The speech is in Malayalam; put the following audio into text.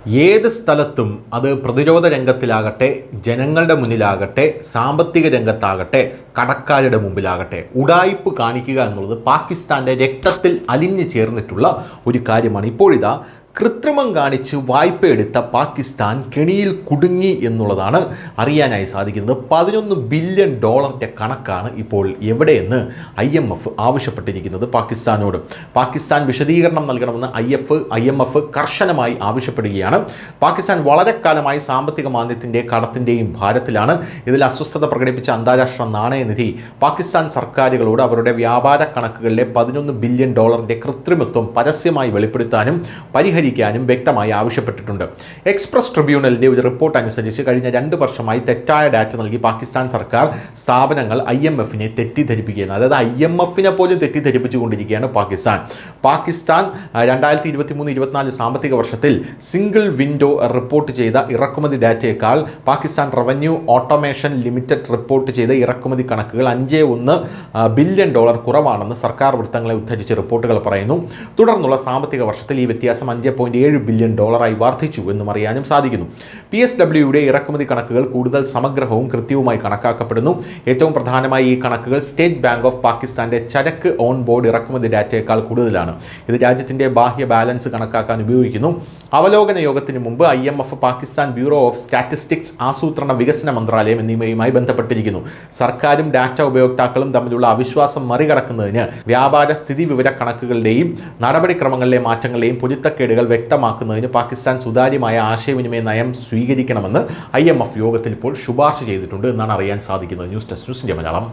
ഏത് സ്ഥലത്തും അത് പ്രതിരോധ രംഗത്തിലാകട്ടെ, ജനങ്ങളുടെ മുന്നിലാകട്ടെ, സാമ്പത്തിക രംഗത്താകട്ടെ, കടക്കാരുടെ മുമ്പിലാകട്ടെ, ഉഡായിപ്പ് കാണിക്കുക എന്നുള്ളത് പാകിസ്ഥാൻ്റെ രക്തത്തിൽ അലിഞ്ഞു ചേർന്നിട്ടുള്ള ഒരു കാര്യമാണ്. ഇപ്പോഴിതാ കൃത്രിമം കാണിച്ച് വായ്പയെടുത്ത പാകിസ്ഥാൻ കെണിയിൽ കുടുങ്ങി എന്നുള്ളതാണ് അറിയാനായി സാധിക്കുന്നത്. 11 ബില്യൺ ഡോളറിൻ്റെ കണക്കാണ് ഇപ്പോൾ എവിടെയെന്ന് IMF ആവശ്യപ്പെട്ടിരിക്കുന്നത് പാകിസ്ഥാനോട്. പാകിസ്ഥാൻ വിശദീകരണം നൽകണമെന്ന് IMF കർശനമായി ആവശ്യപ്പെടുകയാണ്. പാകിസ്ഥാൻ വളരെ കാലമായി സാമ്പത്തിക മാന്ദ്യത്തിൻ്റെ കടത്തിൻ്റെയും ഭാരത്തിലാണ്. ഇതിൽ അസ്വസ്ഥത പ്രകടിപ്പിച്ച അന്താരാഷ്ട്ര നാണയനിധി പാകിസ്ഥാൻ സർക്കാരുകളോട് അവരുടെ വ്യാപാര കണക്കുകളിലെ 11 ബില്യൺ ഡോളറിൻ്റെ കൃത്രിമത്വം പരസ്യമായി വെളിപ്പെടുത്താനും പരിഹരിക്കാനും വ്യക്തമായി ആവശ്യപ്പെട്ടിട്ടുണ്ട്. എക്സ്പ്രസ് ട്രിബ്യൂണലിൻ്റെ ഒരു റിപ്പോർട്ട് അനുസരിച്ച് കഴിഞ്ഞ 2 വർഷമായി തെറ്റായ ഡാറ്റ നൽകി പാകിസ്ഥാൻ സർക്കാർ സ്ഥാപനങ്ങൾ IMFനെ തെറ്റിദ്ധരിപ്പിക്കുകയാണ്. അതായത് IMFനെ പോലും തെറ്റിദ്ധരിപ്പിച്ചുകൊണ്ടിരിക്കുകയാണ് പാകിസ്ഥാൻ 2023-24 സാമ്പത്തിക വർഷത്തിൽ സിംഗിൾ വിൻഡോ റിപ്പോർട്ട് ചെയ്ത ഇറക്കുമതി ഡാറ്റയേക്കാൾ Pakistan revenue automation limited report ചെയ്ത ഇറക്കുമതി കണക്കുകൾ 5.1 ബില്യൺ ഡോളർ കുറവാണെന്ന് സർക്കാർ വൃത്തങ്ങളെ ഉദ്ധരിച്ച് റിപ്പോർട്ടുകൾ പറയുന്നു. തുടർന്നുള്ള സാമ്പത്തിക വർഷത്തിൽ ഈ വ്യത്യാസം 5.7 ബില്യൺ ഡോളറായി വർദ്ധിച്ചു എന്നും അറിയാനും സാധിക്കുന്നു. PSWയുടെ ഇറക്കുമതി കണക്കുകൾ കൂടുതൽ സമഗ്രവും കൃത്യവുമായി കണക്കാക്കപ്പെടുന്നു. ഏറ്റവും പ്രധാനമായി ഈ കണക്കുകൾ സ്റ്റേറ്റ് ബാങ്ക് ഓഫ് പാകിസ്ഥാന്റെ ചരക്ക് ഓൺ ബോർഡ് ഇറക്കുമതി ഡാറ്റയേക്കാൾ കൂടുതലാണ്. ഇത് രാജ്യത്തിന്റെ ബാഹ്യ ബാലൻസ് കണക്കാക്കാൻ ഉപയോഗിക്കുന്നു. അവലോകന യോഗത്തിന് മുമ്പ് IMF, Pakistan bureau of statistics, ആസൂത്രണ വികസന മന്ത്രാലയം എന്നിവയുമായി ബന്ധപ്പെട്ടിരിക്കുന്നു. സർക്കാരും ഡാറ്റ ഉപയോക്താക്കളും തമ്മിലുള്ള അവിശ്വാസം മറികടക്കുന്നതിന് വ്യാപാര സ്ഥിതി വിവര കണക്കുകളുടെയും നടപടിക്രമങ്ങളിലെ മാറ്റങ്ങളെയും പൊരുത്തക്കേടുകൾ വ്യക്തമാക്കുന്നതിന് പാകിസ്ഥാൻ സുതാര്യമായ ആശയവിനിമയ നയം സ്വീകരിക്കണമെന്ന് IMF യോഗത്തിൽ ഇപ്പോൾ ശുപാർശ ചെയ്തിട്ടുണ്ട് എന്നാണ് അറിയാൻ സാധിക്കുന്നത്. News desk, news India Malayalam.